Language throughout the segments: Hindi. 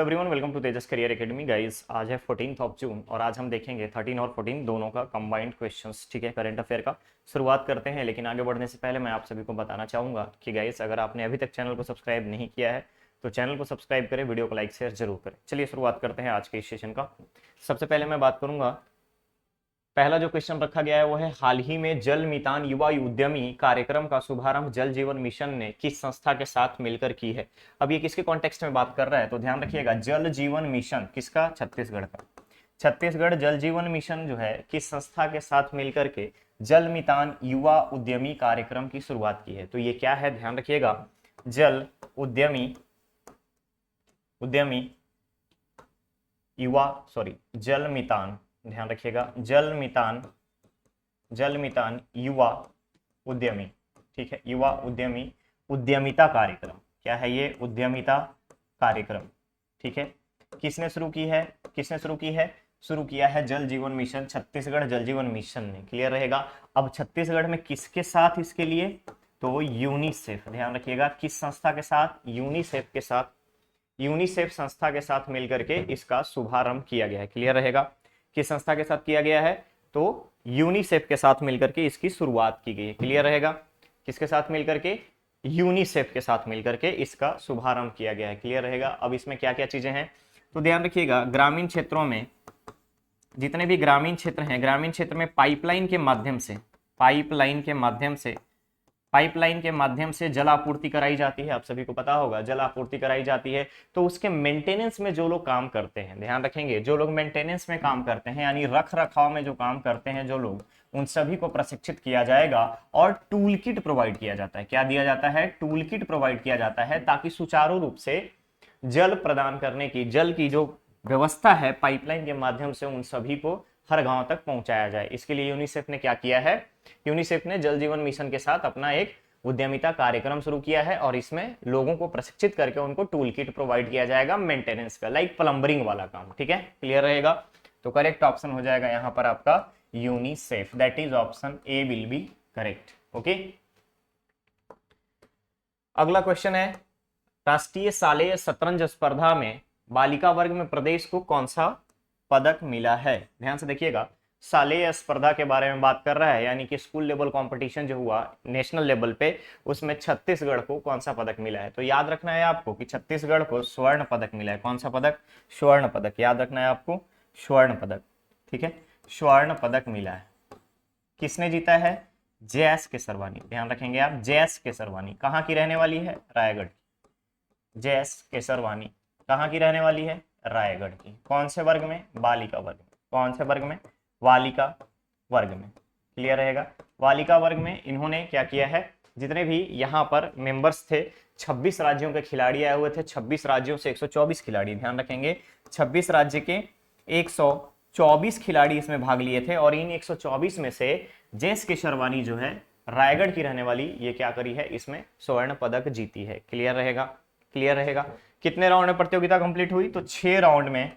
Everyone welcome to Tejas career academy guys. आज है 14th ऑफ जून और आज हम देखेंगे 13 और 14 दोनों का कंबाइंड क्वेश्चंस। ठीक है, करंट अफेयर का शुरुआत करते हैं। लेकिन आगे बढ़ने से पहले मैं आप सभी को बताना चाहूंगा कि गाइस अगर आपने अभी तक चैनल को सब्सक्राइब नहीं किया है तो चैनल को सब्सक्राइब करें, वीडियो को लाइक शेयर जरूर करें। चलिए शुरुआत करते हैं आज के इस सेशन का। सबसे पहले मैं बात करूंगा, पहला जो क्वेश्चन रखा गया है वो है, हाल ही में जल मितान युवा उद्यमी कार्यक्रम का शुभारंभ जल जीवन मिशन ने किस संस्था के साथ मिलकर की है। अब ये किसके कॉन्टेक्स्ट में बात कर रहा है तो ध्यान रखिएगा, जल जीवन मिशन किसका, छत्तीसगढ़ का। छत्तीसगढ़ जल जीवन मिशन जो है किस संस्था के साथ मिलकर के जल मितान युवा उद्यमी कार्यक्रम की शुरुआत की है। तो ये क्या है, ध्यान रखिएगा, जल उद्यमी उद्यमी युवा जल मितान, ध्यान रखिएगा, जल मितान युवा उद्यमी। ठीक है, युवा उद्यमी उद्यमिता कार्यक्रम। क्या है ये, उद्यमिता कार्यक्रम। ठीक है, किसने शुरू की है, शुरू किया है जल जीवन मिशन, छत्तीसगढ़ जल जीवन मिशन ने। क्लियर रहेगा। अब छत्तीसगढ़ में किसके साथ, इसके लिए तो यूनिसेफ। ध्यान रखिएगा, किस संस्था के साथ, यूनिसेफ के साथ, यूनिसेफ संस्था के साथ मिलकर के इसका शुभारंभ किया गया है। क्लियर रहेगा, किस संस्था के साथ किया गया है तो यूनिसेफ के साथ मिलकर के इसकी शुरुआत की गई है। क्लियर रहेगा, किसके साथ मिलकर के, यूनिसेफ के साथ मिलकर के इसका शुभारंभ किया गया है। क्लियर रहेगा। अब इसमें क्या क्या चीजें हैं तो ध्यान रखिएगा, ग्रामीण क्षेत्रों में जितने भी ग्रामीण क्षेत्र हैं, ग्रामीण क्षेत्र में पाइपलाइन के माध्यम से जल आपूर्ति कराई जाती है। आप सभी को पता होगा, जल आपूर्ति कराई जाती है। तो उसके मेंटेनेंस में जो लोग काम करते हैं, ध्यान रखेंगे, जो लोग मेंटेनेंस में काम करते हैं यानी रख रखाव में जो काम करते हैं जो लोग, उन सभी को प्रशिक्षित किया जाएगा और टूल किट प्रोवाइड किया जाता है। क्या दिया जाता है, टूल किट प्रोवाइड किया जाता है, ताकि सुचारू रूप से जल प्रदान करने की, जल की जो व्यवस्था है पाइपलाइन के माध्यम से उन सभी को हर गांव तक पहुंचाया जाए। इसके लिए यूनिसेफ ने क्या किया है, यूनिसेफ ने जल जीवन मिशन के साथ अपना एक उद्यमिता कार्यक्रम शुरू किया है और इसमें लोगों को प्रशिक्षित करके उनको टूल किट प्रोवाइड किया जाएगा मेंटेनेंस का, लाइक प्लम्बरिंग वाला काम। ठीक है, क्लियर रहेगा। तो करेक्ट ऑप्शन हो जाएगा यहाँ पर आपका UNICEF, that is option A will be correct. Okay, अगला क्वेश्चन है, राष्ट्रीय शालेय शतरंज स्पर्धा में बालिका वर्ग में प्रदेश को कौन सा पदक मिला है। ध्यान से देखिएगा, शालेय स्पर्धा के बारे में बात कर रहा है, यानी कि स्कूल लेवल कंपटीशन जो हुआ नेशनल लेवल पे, उसमें छत्तीसगढ़ को कौन सा पदक मिला है। तो याद रखना है आपको कि छत्तीसगढ़ को स्वर्ण पदक मिला है। कौन सा पदक, स्वर्ण पदक, याद रखना है आपको, स्वर्ण पदक। ठीक है, स्वर्ण पदक मिला है। किसने जीता है, जे.एस. केसरवानी। ध्यान रखेंगे आप, जे.एस. केसरवानी कहाँ की रहने वाली है, रायगढ़ की। जे.एस. केसरवानी कहाँ की रहने वाली है, रायगढ़ की। कौन से वर्ग में, बालिका वर्ग में। कौन से वर्ग में, बालिका वर्ग में। क्लियर रहेगा, बालिका वर्ग में इन्होंने क्या किया है, जितने भी यहाँ पर मेंबर्स थे, 26 राज्यों के खिलाड़ी आए हुए थे, 26 राज्यों से 124 खिलाड़ी। ध्यान रखेंगे, 26 राज्य के 124 खिलाड़ी इसमें भाग लिए थे और इन 124 में से जे.एस. केसरवानी जो है रायगढ़ की रहने वाली, ये क्या करी है, इसमें स्वर्ण पदक जीती है। क्लियर रहेगा, क्लियर रहेगा। कितने राउंड में प्रतियोगिता कंप्लीट हुई तो 6 राउंड में,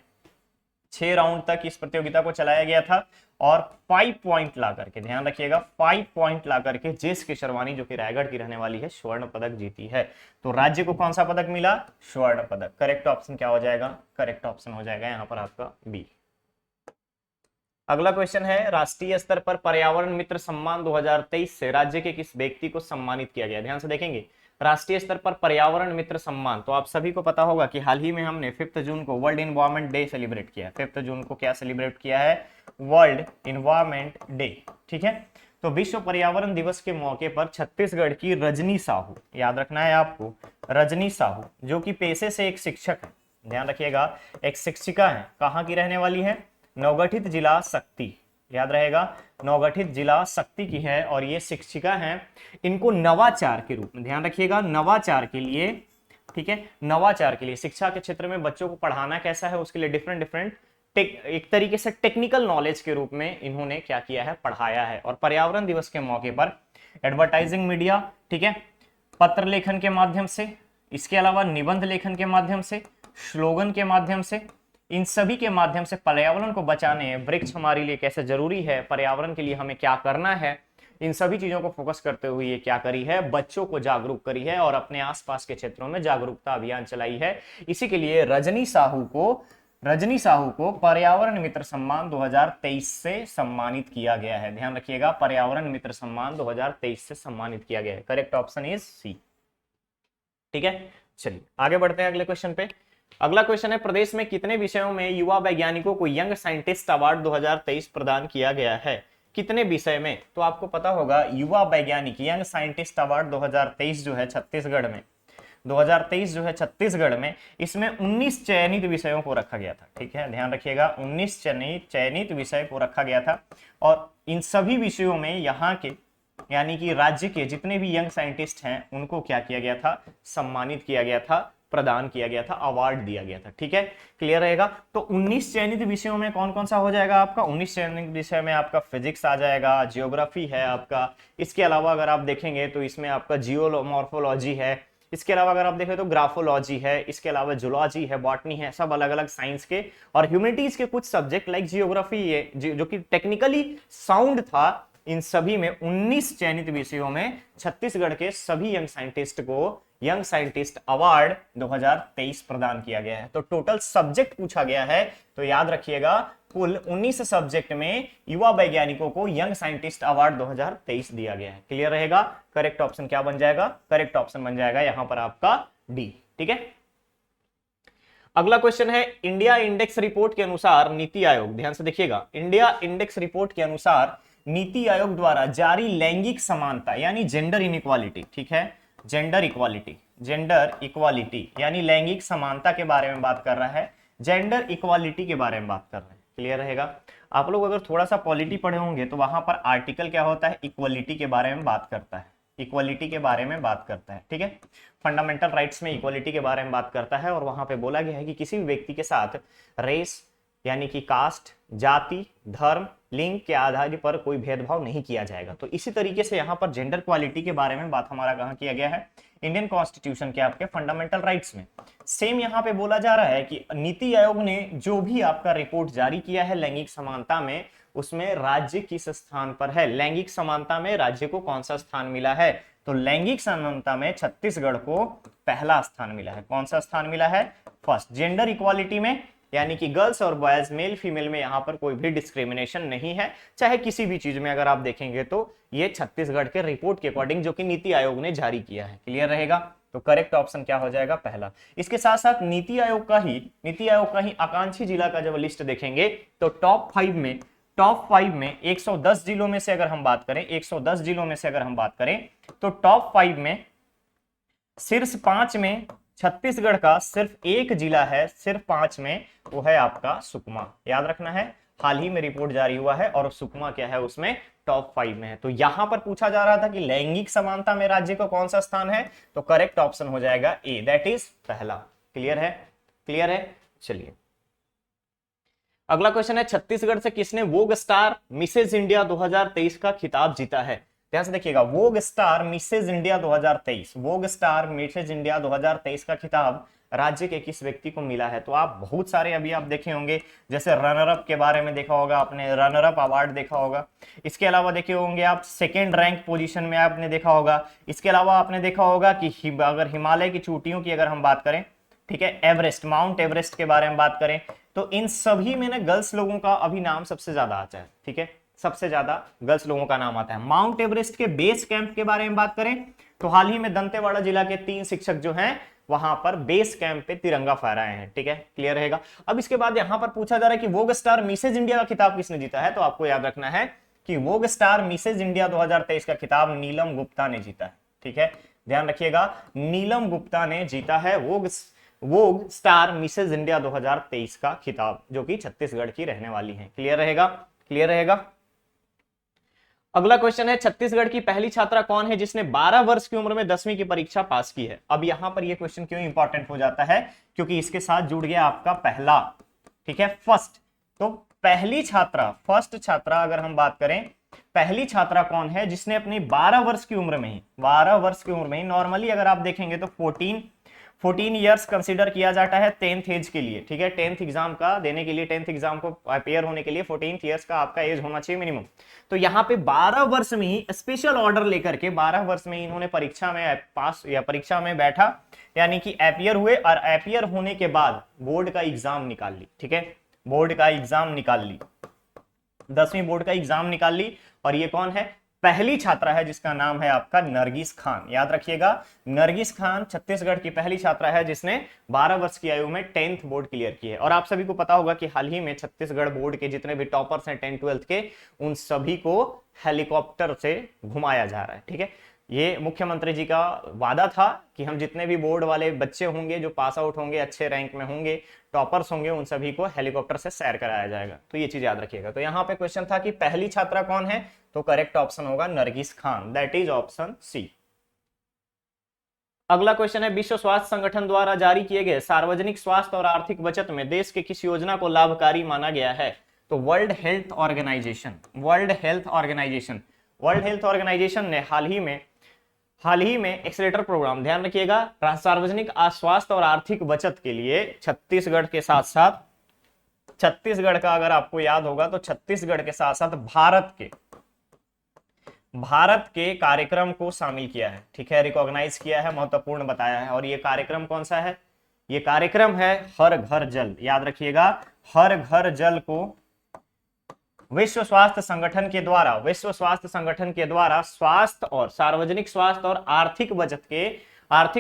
6 राउंड तक इस प्रतियोगिता को चलाया गया था और 5 पॉइंट ला करके, ध्यान रखिएगा, 5 पॉइंट ला करके जे.एस. केसरवानी जो कि रायगढ़ की रहने वाली है स्वर्ण पदक जीती है। तो राज्य को कौन सा पदक मिला, स्वर्ण पदक। करेक्ट ऑप्शन क्या हो जाएगा, करेक्ट ऑप्शन हो जाएगा यहाँ पर आपका बी। अगला क्वेश्चन है, राष्ट्रीय स्तर पर पर्यावरण मित्र सम्मान 2023 से राज्य के किस व्यक्ति को सम्मानित किया गया। ध्यान से देखेंगे, राष्ट्रीय स्तर पर पर्यावरण मित्र सम्मान, तो आप सभी को पता होगा कि हाल ही में हमने 5 जून को वर्ल्ड इन्वायरमेंट डे सेलिब्रेट किया है। 5 जून को क्या सेलिब्रेट किया है, वर्ल्ड इन्वायरमेंट डे। ठीक है, तो विश्व पर्यावरण दिवस के मौके पर छत्तीसगढ़ की रजनी साहू, याद रखना है आपको, रजनी साहू जो कि पेशे से एक शिक्षक है, ध्यान रखिएगा, एक शिक्षिका है, कहाँ की रहने वाली है, नवगठित जिला शक्ति, याद रहेगा, नवगठित जिला शक्ति की है और ये शिक्षिका हैं। इनको नवाचार के रूप में, ध्यान रखिएगा, नवाचार के लिए, ठीक है, नवाचार के लिए, शिक्षा के क्षेत्र में बच्चों को पढ़ाना कैसा है उसके लिए डिफरेंट एक तरीके से टेक्निकल नॉलेज के रूप में इन्होंने क्या किया है, पढ़ाया है। और पर्यावरण दिवस के मौके पर एडवर्टाइजिंग मीडिया, ठीक है, पत्र लेखन के माध्यम से, इसके अलावा निबंध लेखन के माध्यम से, स्लोगन के माध्यम से, इन सभी के माध्यम से पर्यावरण को बचाने, वृक्ष हमारे लिए कैसे जरूरी है, पर्यावरण के लिए हमें क्या करना है, इन सभी चीजों को फोकस करते हुए ये क्या करी है, बच्चों को जागरूक करी है और अपने आसपास के क्षेत्रों में जागरूकता अभियान चलाई है। इसी के लिए रजनी साहू को पर्यावरण मित्र सम्मान 2023 से सम्मानित किया गया है। ध्यान रखिएगा, पर्यावरण मित्र सम्मान 2023 से सम्मानित किया गया है। Correct option is C. ठीक है, चलिए आगे बढ़ते हैं अगले क्वेश्चन पे। अगला क्वेश्चन है, प्रदेश में कितने विषयों में युवा वैज्ञानिकों को यंग साइंटिस्ट अवार्ड 2023 प्रदान किया गया है? कितने विषय में? तो आपको पता होगा युवा वैज्ञानिक यंग साइंटिस्ट अवार्ड 2023 जो है छत्तीसगढ़ में, 2023 जो है छत्तीसगढ़ में, इसमें 19 चयनित विषयों को रखा गया था। ठीक है, ध्यान रखिएगा, 19 चयनित विषय को रखा गया था और इन सभी विषयों में यहाँ के यानी कि राज्य के जितने भी यंग साइंटिस्ट हैं उनको क्या किया गया था, सम्मानित किया गया था, प्रदान किया गया था, अवार्ड दिया गया था। ठीक है, क्लियर रहेगा। तो 19 चयनित विषयों में कौन कौन सा हो जाएगा आपका? 19 चयनित विषय में आपका फिजिक्स आ जाएगा, जियोग्राफी है आपका, इसके अलावा अगर आप देखेंगे तो इसमें आपका जियोमॉर्फोलॉजी है, इसके अलावा अगर आप देखें तो ग्राफोलॉजी है, इसके अलावा जूलॉजी है, बॉटनी है, सब अलग अलग साइंस के और ह्यूमैनिटीज के कुछ सब्जेक्ट लाइक जियोग्राफी है जो कि टेक्निकली साउंड था। इन सभी में 19 चयनित विषयों में छत्तीसगढ़ के सभी यंग साइंटिस्ट को यंग साइंटिस्ट अवार्ड 2023 प्रदान किया गया है। तो टोटल सब्जेक्ट पूछा गया है तो याद रखिएगा, कुल 19 सब्जेक्ट में युवा वैज्ञानिकों को यंग साइंटिस्ट अवार्ड 2023 दिया गया है। क्लियर रहेगा। करेक्ट ऑप्शन क्या बन जाएगा? करेक्ट ऑप्शन बन जाएगा यहां पर आपका डी। ठीक है, अगला क्वेश्चन है, इंडिया इंडेक्स रिपोर्ट के अनुसार नीति आयोग, ध्यान से देखिएगा, इंडिया इंडेक्स रिपोर्ट के अनुसार नीति आयोग द्वारा जारी लैंगिक समानता यानी जेंडर इनइक्वालिटी, ठीक है, जेंडर इक्वालिटी यानी लैंगिक समानता के बारे में बात कर रहा है, जेंडर इक्वालिटी के बारे में बात कर रहे हैं। क्लियर रहेगा। आप लोग अगर थोड़ा सा पॉलिटी पढ़े होंगे तो वहां पर आर्टिकल क्या होता है, इक्वालिटी के बारे में बात करता है, इक्वालिटी के बारे में बात करता है। ठीक है, फंडामेंटल राइट्स में इक्वालिटी के बारे में बात करता है और वहां पे बोला गया है कि किसी भी व्यक्ति के साथ रेस यानी कि कास्ट, जाति, धर्म, लिंग के आधार पर कोई भेदभाव नहीं किया जाएगा। तो इसी तरीके से यहाँ पर जेंडर क्वालिटी के बारे में बात हमारा कहाँ किया गया है, इंडियन कॉन्स्टिट्यूशन के आपके फंडामेंटल राइट्स में। सेम यहाँ पे बोला जा रहा है कि नीति आयोग ने जो भी आपका रिपोर्ट जारी किया है लैंगिक समानता में, उसमें राज्य किस स्थान पर है, लैंगिक समानता में राज्य को कौन सा स्थान मिला है? तो लैंगिक समानता में छत्तीसगढ़ को पहला स्थान मिला है। कौन सा स्थान मिला है? फर्स्ट। जेंडर इक्वालिटी में यानी कि गर्ल्स और बॉयज, मेल फीमेल में यहाँ पर कोई भी डिस्क्रिमिनेशन नहीं है, चाहे किसी भी चीज में अगर आप देखेंगे तो ये छत्तीसगढ़ के रिपोर्ट के अकॉर्डिंग जो कि नीति आयोग ने जारी किया है। क्लियर रहेगा। तो करेक्ट ऑप्शन क्या हो जाएगा? पहला। इसके साथ साथ नीति आयोग का ही आकांक्षी जिला का जब लिस्ट देखेंगे तो टॉप 5 में 110 जिलों में से अगर हम बात करें, 110 जिलों में से अगर हम बात करें तो टॉप 5 में शीर्ष 5 में छत्तीसगढ़ का सिर्फ एक जिला है, सिर्फ 5 में, वो है आपका सुकमा। याद रखना है, हाल ही में रिपोर्ट जारी हुआ है और सुकमा क्या है उसमें टॉप 5 में है। तो यहां पर पूछा जा रहा था कि लैंगिक समानता में राज्य का कौन सा स्थान है, तो करेक्ट ऑप्शन हो जाएगा ए, दैट इज पहला। क्लियर है? क्लियर है। चलिए अगला क्वेश्चन है, छत्तीसगढ़ से किसने वोग स्टार मिसेज इंडिया 2023 का खिताब जीता है? ध्यान से देखिएगा, वोग स्टार मिसेज इंडिया 2023, वोग स्टार मिसेज इंडिया 2023 का खिताब राज्य के किस व्यक्ति को मिला है? तो आप बहुत सारे अभी आप देखे होंगे, जैसे रनर अप के बारे में देखा होगा आपने, रनर अप अवार्ड देखा होगा। इसके अलावा देखे होंगे आप सेकेंड रैंक पोजीशन में आपने देखा होगा। इसके अलावा आपने देखा होगा कि अगर हिमालय की चोटियों की अगर हम बात करें, ठीक है, एवरेस्ट, माउंट एवरेस्ट के बारे में बात करें तो इन सभी में ना गर्ल्स लोगों का अभी नाम सबसे ज्यादा आता है। ठीक है, सबसे ज्यादा गर्ल्स लोगों का नाम आता है। माउंट एवरेस्ट के बेस कैंप के बारे में बात करें तो हाल ही में दंतेवाड़ा जिला के 3 शिक्षक जो हैं वहां पर बेस कैंप पे तिरंगा फहराए हैं। ठीक है, क्लियर रहेगा। अब इसके बाद यहां पर पूछा जा रहा है कि वोग स्टार मिसेज इंडिया का खिताब किसने जीता है? तो आपको याद रखना है कि वोग स्टार मिसेज इंडिया 2023 का खिताब नीलम गुप्ता ने जीता है। ठीक है, ध्यान रखिएगा, नीलम गुप्ता ने जीता है वोग स्टार मिसेज इंडिया 2023 का खिताब, जो कि छत्तीसगढ़ की रहने वाली है। क्लियर रहेगा। क्लियर रहेगा। अगला क्वेश्चन है, छत्तीसगढ़ की पहली छात्रा कौन है जिसने 12 वर्ष की उम्र में 10वीं की परीक्षा पास की है? अब यहां पर यह क्वेश्चन क्यों इंपॉर्टेंट हो जाता है? क्योंकि इसके साथ जुड़ गया आपका पहला, ठीक है, फर्स्ट। तो पहली छात्रा, फर्स्ट छात्रा अगर हम बात करें, पहली छात्रा कौन है जिसने अपनी 12 वर्ष की उम्र में ही, 12 वर्ष की उम्र में ही, नॉर्मली अगर आप देखेंगे तो 14 ईयर्स कंसीडर किया जाता है 10th एज के लिए, ठीक है। 10th एग्जाम का देने के लिए, 10th एग्जाम को अपेयर होने के लिए 14 ईयर्स का आपका एज होना चाहिए मिनिमम। तो यहाँ पे 12 वर्ष में ही स्पेशल ऑर्डर लेकर के 12 वर्ष में इन्होंने परीक्षा में पास या परीक्षा में बैठा, यानी कि अपेयर हुए, और अपेयर होने के बाद बोर्ड का एग्जाम निकाल ली, ठीक है। बोर्ड का एग्जाम निकाल ली, 10वीं बोर्ड का एग्जाम निकाल ली। और ये कौन है? पहली छात्रा है जिसका नाम है आपका नरगिस खान। याद रखिएगा, नरगिस खान छत्तीसगढ़ की पहली छात्रा है जिसने 12 वर्ष की आयु में 10th बोर्ड क्लियर की है। और आप सभी को पता होगा कि हाल ही में छत्तीसगढ़ बोर्ड के जितने भी टॉपर्स हैं 10th 12th के, उन सभी को हेलीकॉप्टर से घुमाया जा रहा है, ठीक है। ये मुख्यमंत्री जी का वादा था कि हम जितने भी बोर्ड वाले बच्चे होंगे जो पास आउट होंगे, अच्छे रैंक में होंगे, टॉपर्स होंगे, उन सभी को हेलीकॉप्टर से सैर कराया जाएगा। तो ये चीज याद रखिएगा। तो यहाँ पे क्वेश्चन था कि पहली छात्रा कौन है, तो करेक्ट ऑप्शन होगा Nargis Khan, that is option C. अगला क्वेश्चन है, विश्व स्वास्थ्य संगठन द्वारा जारी किए गए सार्वजनिक स्वास्थ्य और आर्थिक बचत में देश के किस योजना को लाभकारी माना गया है? तो world health organization, world health organization, world health organization ने हाल ही में एक्सेलेरेटर प्रोग्राम, ध्यान रखिएगा, सार्वजनिक स्वास्थ्य और आर्थिक बचत के लिए छत्तीसगढ़ के साथ साथ, छत्तीसगढ़ का अगर आपको याद होगा तो छत्तीसगढ़ के साथ साथ भारत के कार्यक्रम को शामिल किया है, ठीक है, रिकॉग्नाइज किया है, महत्वपूर्ण बताया है। और ये कार्यक्रम कौन सा है? ये कार्यक्रम है हर घर जल। याद रखिएगा, हर घर जल को विश्व स्वास्थ्य संगठन के द्वारा स्वास्थ्य और सार्वजनिक स्वास्थ्य और आर्थिक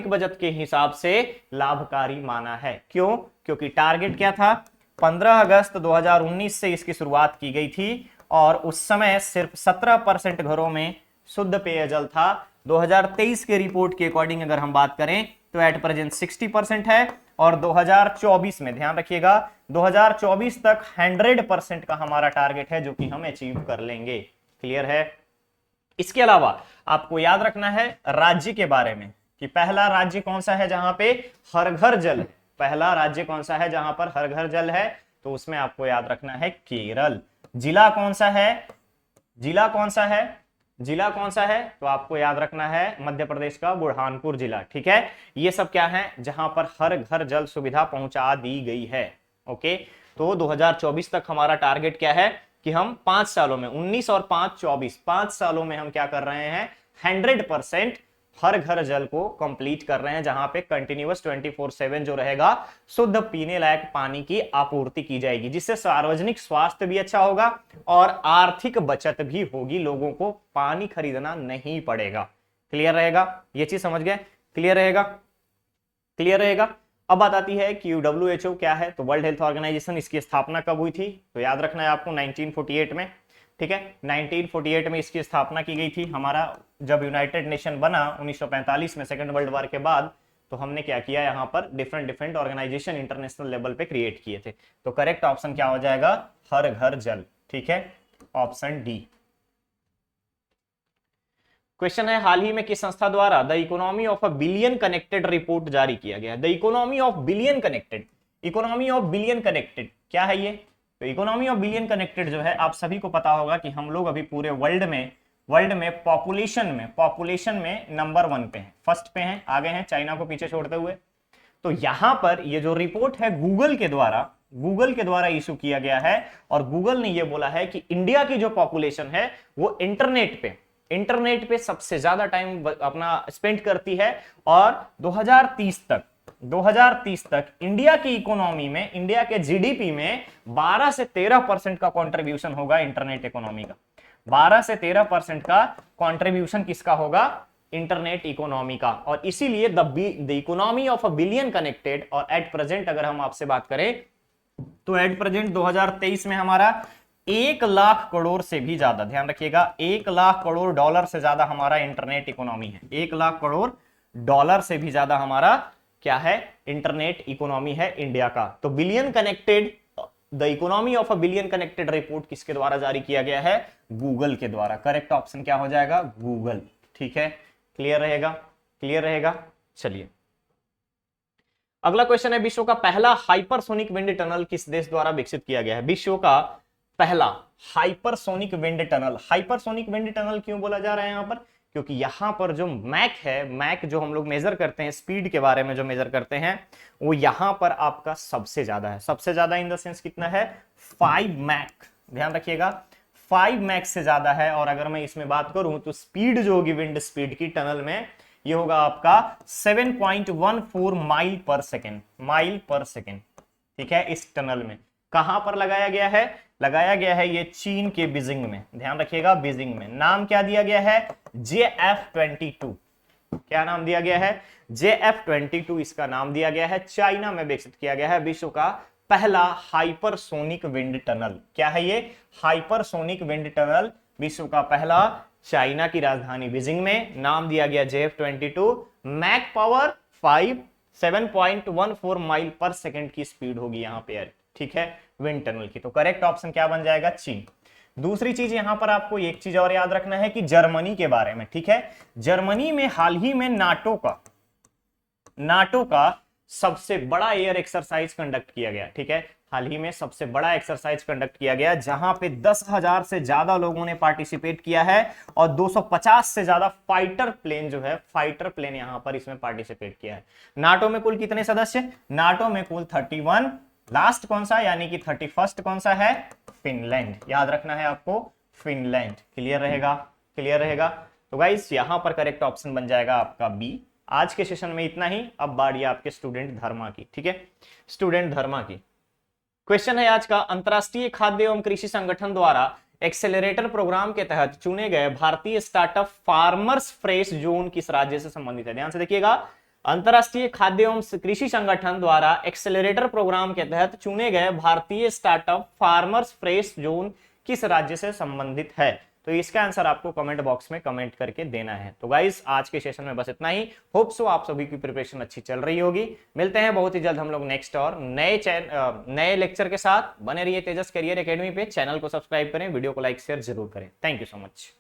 बचत के हिसाब से लाभकारी माना है। क्यों? क्योंकि टारगेट क्या था? 15 अगस्त 2019 से इसकी शुरुआत की गई थी और उस समय सिर्फ 17% घरों में शुद्ध पेयजल था। 2023 के रिपोर्ट के अकॉर्डिंग अगर हम बात करें तो एट प्रेजेंट 60% है, और 2024 में, ध्यान रखिएगा, 2024 तक 100% का हमारा टारगेट है जो कि हम अचीव कर लेंगे। क्लियर है? इसके अलावा आपको याद रखना है राज्य के बारे में कि पहला राज्य कौन सा है जहां पे हर घर जल है। पहला राज्य कौन सा है जहां पर हर घर जल है? तो उसमें आपको याद रखना है केरल। जिला कौन सा है? तो आपको याद रखना है मध्य प्रदेश का बुरहानपुर जिला, ठीक है। ये सब क्या है? जहां पर हर घर जल सुविधा पहुंचा दी गई है। ओके, तो 2024 तक हमारा टारगेट क्या है कि हम 5 सालों में, 19 और 5 24, 5 सालों में हम क्या कर रहे हैं? 100% हर घर जल को कंप्लीट कर रहे हैं, जहां पे कंटिन्यूअस 24/7 जो रहेगा शुद्ध पीने लायक पानी की आपूर्ति की जाएगी, जिससे सार्वजनिक स्वास्थ्य भी अच्छा होगा और आर्थिक बचत भी होगी, लोगों को पानी खरीदना नहीं पड़ेगा। क्लियर रहेगा? ये चीज समझ गए? क्लियर रहेगा। अब बात आती है कि WHO क्या है? तो वर्ल्ड हेल्थ ऑर्गेनाइजेशन, इसकी स्थापना कब हुई थी? तो याद रखना है आपको 1948 में, ठीक है। 1948 में इसकी स्थापना की गई थी। हमारा जब यूनाइटेड नेशन बना 1945 में, सेकेंड वर्ल्ड वॉर के बाद, तो हमने क्या किया, यहाँ पर डिफरेंट ऑर्गेनाइजेशन इंटरनेशनल लेवल पे क्रिएट किए थे। तो करेक्ट ऑप्शन क्या हो जाएगा? हर घर जल, ठीक है, ऑप्शन डी। क्वेश्चन है, हाल ही में किस संस्था द्वारा the economy of a billion connected report जारी किया गया? The economy of billion connected क्या है ये? तो इकोनॉमी ऑफ बिलियन कनेक्टेड जो है, आप सभी को पता होगा कि हम लोग अभी पूरे वर्ल्ड में पॉपुलेशन में नंबर 1 पे हैं, फर्स्ट पे हैं, आगे हैं चाइना को पीछे छोड़ते हुए। तो यहां पर ये जो रिपोर्ट है गूगल के द्वारा इशू किया गया है, और गूगल ने ये बोला है कि इंडिया की जो पॉपुलेशन है वो इंटरनेट पे सबसे ज्यादा टाइम अपना स्पेंड करती है, और 2030 तक इंडिया की इकोनॉमी में, इंडिया के जीडीपी में 12 से 13% का कंट्रीब्यूशन होगा इंटरनेट इकोनॉमी का। 12 से 13% का कंट्रीब्यूशन किसका होगा? इंटरनेट इकोनॉमी का। और इसीलिए the economy of a billion connected, और एट प्रेजेंट अगर हम आपसे बात करें तो एट प्रेजेंट 2023 में हमारा 1 लाख करोड़ से भी ज्यादा, ध्यान रखिएगा, 1 लाख करोड़ डॉलर से ज्यादा हमारा इंटरनेट इकोनॉमी है। 1 लाख करोड़ डॉलर से भी ज्यादा हमारा क्या है? इंटरनेट इकोनॉमी है इंडिया का। तो billion connected, the economy of a billion connected report किसके द्वारा जारी किया गया है? गूगल के द्वारा। करेक्ट ऑप्शन क्या हो जाएगा? गूगल, ठीक है। क्लियर रहेगा। चलिए अगला क्वेश्चन है, विश्व का पहला हाइपरसोनिक विंड टनल किस देश द्वारा विकसित किया गया है? विश्व का पहला हाइपरसोनिक विंड टनल क्यों बोला जा रहा है यहां पर? क्योंकि यहां पर जो मैक है, मैक जो हम लोग मेजर करते हैं, स्पीड के बारे में जो मेजर करते हैं, वो यहां पर आपका सबसे ज्यादा है। सबसे ज्यादा इन द सेंस कितना है? 5 मैक। ध्यान रखिएगा, 5 मैक से ज्यादा है। और अगर मैं इसमें बात करूं तो स्पीड जो होगी विंड स्पीड की टनल में, ये होगा आपका 7.14 माइल पर सेकेंड, माइल पर सेकेंड। ठीक है, इस टनल में कहां पर लगाया गया है? लगाया गया है ये चीन के बीजिंग में। ध्यान रखिएगा, बीजिंग में। नाम क्या दिया गया है? JF-22। क्या नाम दिया गया है? JF-22 इसका नाम दिया गया है। चाइना में विकसित किया गया है विश्व का पहला हाइपरसोनिक विंड टनल। क्या है ये? हाइपरसोनिक विंड टनल, विश्व का पहला, चाइना की राजधानी बीजिंग में। नाम दिया गया JF-22। मैक पावर 5, 7.14 माइल पर सेकेंड की स्पीड होगी यहां पे। ठीक है, विंड टनल की। तो करेक्ट ऑप्शन क्या बन जाएगा? चीन। दूसरी चीज यहां पर आपको एक चीज और याद रखना है कि जर्मनी के बारे में। ठीक है, जर्मनी में हाल ही में नाटो का सबसे बड़ा एयर एक्सरसाइज कंडक्ट किया गया। ठीक है, हाल ही में सबसे बड़ा एक्सरसाइज कंडक्ट किया गया, जहां पे 10,000 से ज्यादा लोगों ने पार्टिसिपेट किया है और 250 से ज्यादा फाइटर प्लेन जो है, फाइटर प्लेन यहां पर इसमें पार्टिसिपेट किया है। नाटो में कुल कितने सदस्य? नाटो में कुल 31। लास्ट कौन सा, यानी कि 31st कौन सा है? फिनलैंड। याद रखना है आपको, फिनलैंड। क्लियर रहेगा? क्लियर रहेगा। तो गाइस यहां पर करेक्ट ऑप्शन बन जाएगा आपका बी। आज के सेशन में इतना ही। अब बारी आपके स्टूडेंट धर्मा की। ठीक है, स्टूडेंट धर्मा की क्वेश्चन है आज का, अंतरराष्ट्रीय खाद्य एवं कृषि संगठन द्वारा एक्सेलरेटर प्रोग्राम के तहत चुने गए भारतीय स्टार्टअप फार्मर्स फ्रेश जोन किस राज्य से संबंधित है? ध्यान से देखिएगा, अंतरराष्ट्रीय खाद्य एवं कृषि संगठन द्वारा एक्सेलरेटर प्रोग्राम के तहत चुने गए भारतीय स्टार्टअप फार्मर्स फ्रेश जोन किस राज्य से संबंधित है? तो इसका आंसर आपको कमेंट बॉक्स में कमेंट करके देना है। तो गाइस आज के सेशन में बस इतना ही। होप सो आप सभी की प्रिपरेशन अच्छी चल रही होगी। मिलते हैं बहुत ही जल्द हम लोग नेक्स्ट और नए लेक्चर के साथ। बने रहिए तेजस करियर एकेडमी पे। चैनल को सब्सक्राइब करें, वीडियो को लाइक शेयर जरूर करें। Thank you so much.